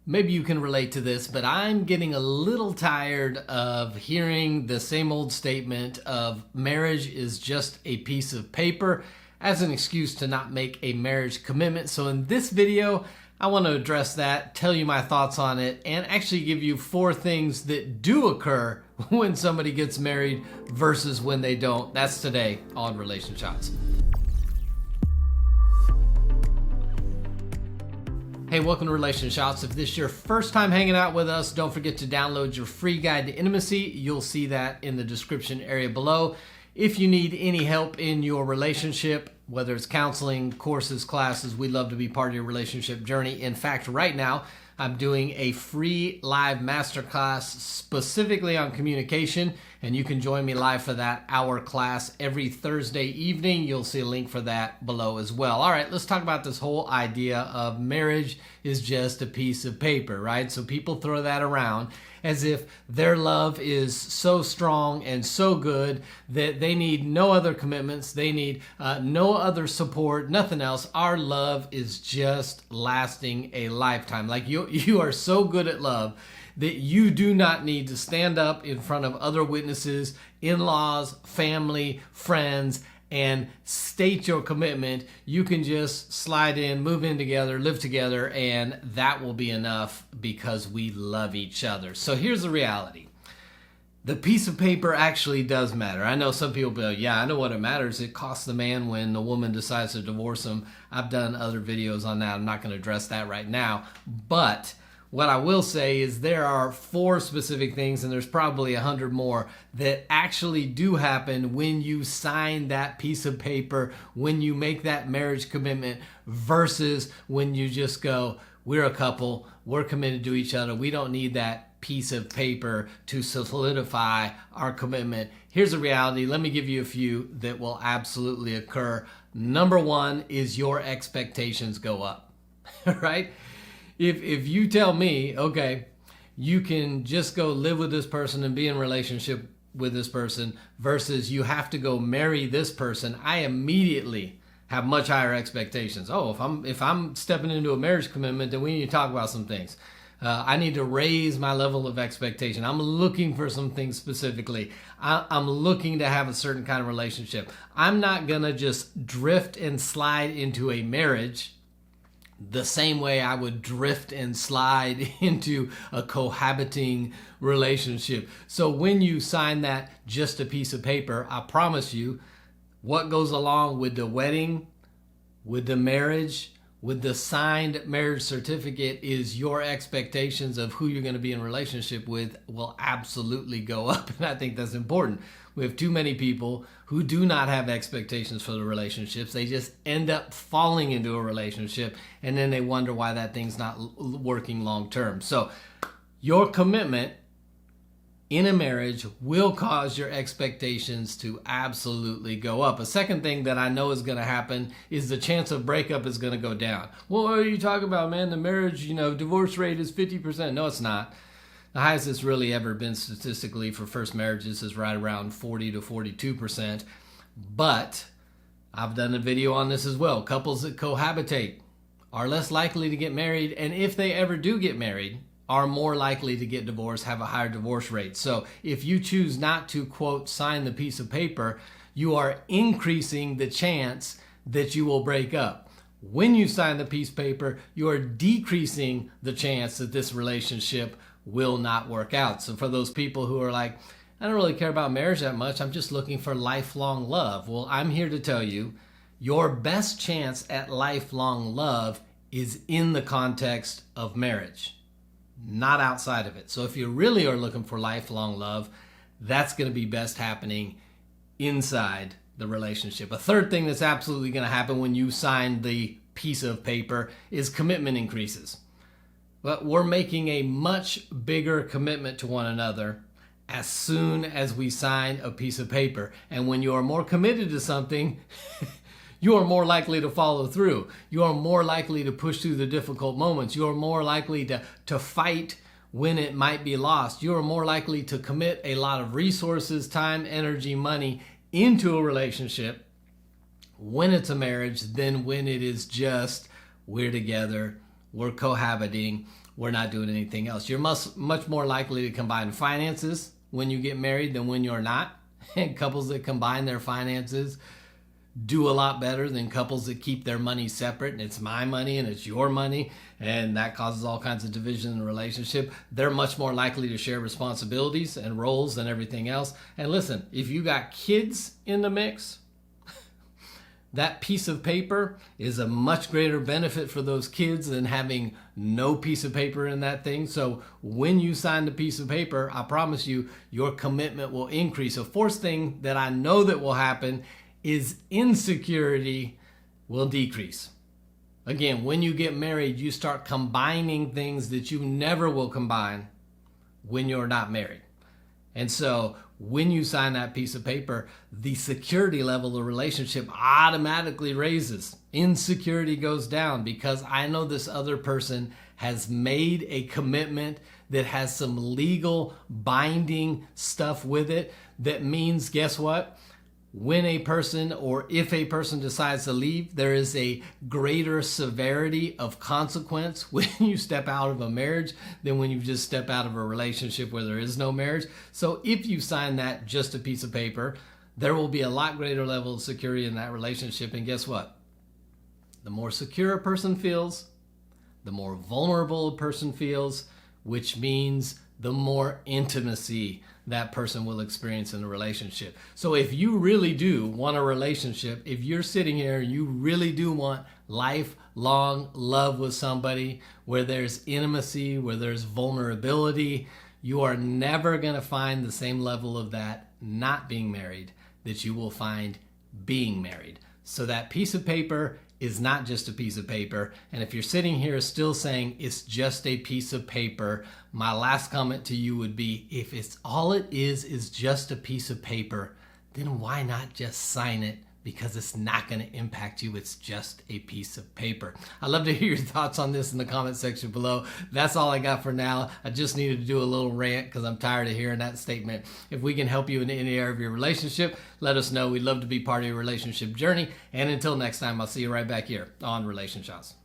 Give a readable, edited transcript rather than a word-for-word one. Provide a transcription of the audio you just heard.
Maybe you can relate to this, but I'm getting a little tired of hearing the same old statement of marriage is just a piece of paper as an excuse to not make a marriage commitment. So in this video, I want to address that, tell you my thoughts on it, and actually give you 4 things that do occur when somebody gets married versus when they don't. That's today on RelationShots. Hey, welcome to RelationShots. If this is your first time hanging out with us, don't forget to download your free guide to intimacy. You'll see that in the description area below. If you need any help in your relationship, whether it's counseling, courses, classes, we'd love to be part of your relationship journey. In fact, right now, I'm doing a free live masterclass specifically on communication, and you can join me live for that hour class every Thursday evening. You'll see a link for that below as well. All right, let's talk about this whole idea of marriage is just a piece of paper, right? So people throw that around as if their love is so strong and so good that they need no other commitments, they need no other support, nothing else. Our love is just lasting a lifetime. Like you are so good at love that you do not need to stand up in front of other witnesses, in-laws, family, friends, and state your commitment. You can just slide in, move in together, live together, and that will be enough because we love each other. So here's the reality. The piece of paper actually does matter. I know some people go, yeah, I know what it matters. It costs the man when the woman decides to divorce him. I've done other videos on that. I'm not going to address that right now. But what I will say is there are 4 specific things, and there's probably 100 more, that actually do happen when you sign that piece of paper, when you make that marriage commitment, versus when you just go, we're a couple, we're committed to each other, we don't need that piece of paper to solidify our commitment. Here's the reality. Let me give you a few that will absolutely occur. Number 1 is your expectations go up, right? If you tell me, okay, you can just go live with this person and be in a relationship with this person versus you have to go marry this person, I immediately have much higher expectations. Oh, if I'm stepping into a marriage commitment, then we need to talk about some things. I need to raise my level of expectation. I'm looking for some things specifically. I'm looking to have a certain kind of relationship. I'm not going to just drift and slide into a marriage the same way I would drift and slide into a cohabiting relationship. So when you sign that just a piece of paper, I promise you, what goes along with the wedding, with the marriage, with the signed marriage certificate is your expectations of who you're going to be in a relationship with will absolutely go up. And I think that's important. We have too many people who do not have expectations for the relationships. They just end up falling into a relationship and then they wonder why that thing's not working long term. So your commitment in a marriage will cause your expectations to absolutely go up. A second thing that I know is going to happen is the chance of breakup is going to go down. Well, what are you talking about, man? The marriage, divorce rate is 50%. No, it's not. The highest it's really ever been statistically for first marriages is right around 40 to 42%. But I've done a video on this as well. Couples that cohabitate are less likely to get married, and if they ever do get married, are more likely to get divorced, have a higher divorce rate. So if you choose not to, quote, sign the piece of paper, you are increasing the chance that you will break up. When you sign the piece of paper, you are decreasing the chance that this relationship will not work out. So for those people who are like, I don't really care about marriage that much, I'm just looking for lifelong love. Well, I'm here to tell you, your best chance at lifelong love is in the context of marriage, not outside of it. So if you really are looking for lifelong love, that's going to be best happening inside the relationship. A third thing that's absolutely going to happen when you sign the piece of paper is commitment increases. But we're making a much bigger commitment to one another as soon as we sign a piece of paper. And when you are more committed to something, you are more likely to follow through. You are more likely to push through the difficult moments. You are more likely to fight when it might be lost. You are more likely to commit a lot of resources, time, energy, money into a relationship when it's a marriage than when it is just we're together, we're cohabiting, we're not doing anything else. You're much more likely to combine finances when you get married than when you're not. And couples that combine their finances do a lot better than couples that keep their money separate, and it's my money and it's your money, and that causes all kinds of division in the relationship. They're much more likely to share responsibilities and roles and everything else. And listen, if you got kids in the mix, that piece of paper is a much greater benefit for those kids than having no piece of paper in that thing. So when you sign the piece of paper, I promise you, your commitment will increase. A fourth thing that I know that will happen is insecurity will decrease. Again, when you get married, you start combining things that you never will combine when you're not married. And so when you sign that piece of paper, the security level of the relationship automatically raises. Insecurity goes down because I know this other person has made a commitment that has some legal binding stuff with it. That means, guess what? When a person or if a person decides to leave, there is a greater severity of consequence when you step out of a marriage than when you just step out of a relationship where there is no marriage. So if you sign that just a piece of paper, there will be a lot greater level of security in that relationship. And guess what? The more secure a person feels, the more vulnerable a person feels, which means the more intimacy that person will experience in a relationship. So if you really do want a relationship, if you're sitting here and you really do want lifelong love with somebody where there's intimacy, where there's vulnerability, you are never going to find the same level of that not being married that you will find being married. So that piece of paper is not just a piece of paper. And if you're sitting here still saying it's just a piece of paper, my last comment to you would be, if it's all it is just a piece of paper, then why not just sign it? Because it's not going to impact you. It's just a piece of paper. I'd love to hear your thoughts on this in the comment section below. That's all I got for now. I just needed to do a little rant because I'm tired of hearing that statement. If we can help you in any area of your relationship, let us know. We'd love to be part of your relationship journey. And until next time, I'll see you right back here on RelationShots.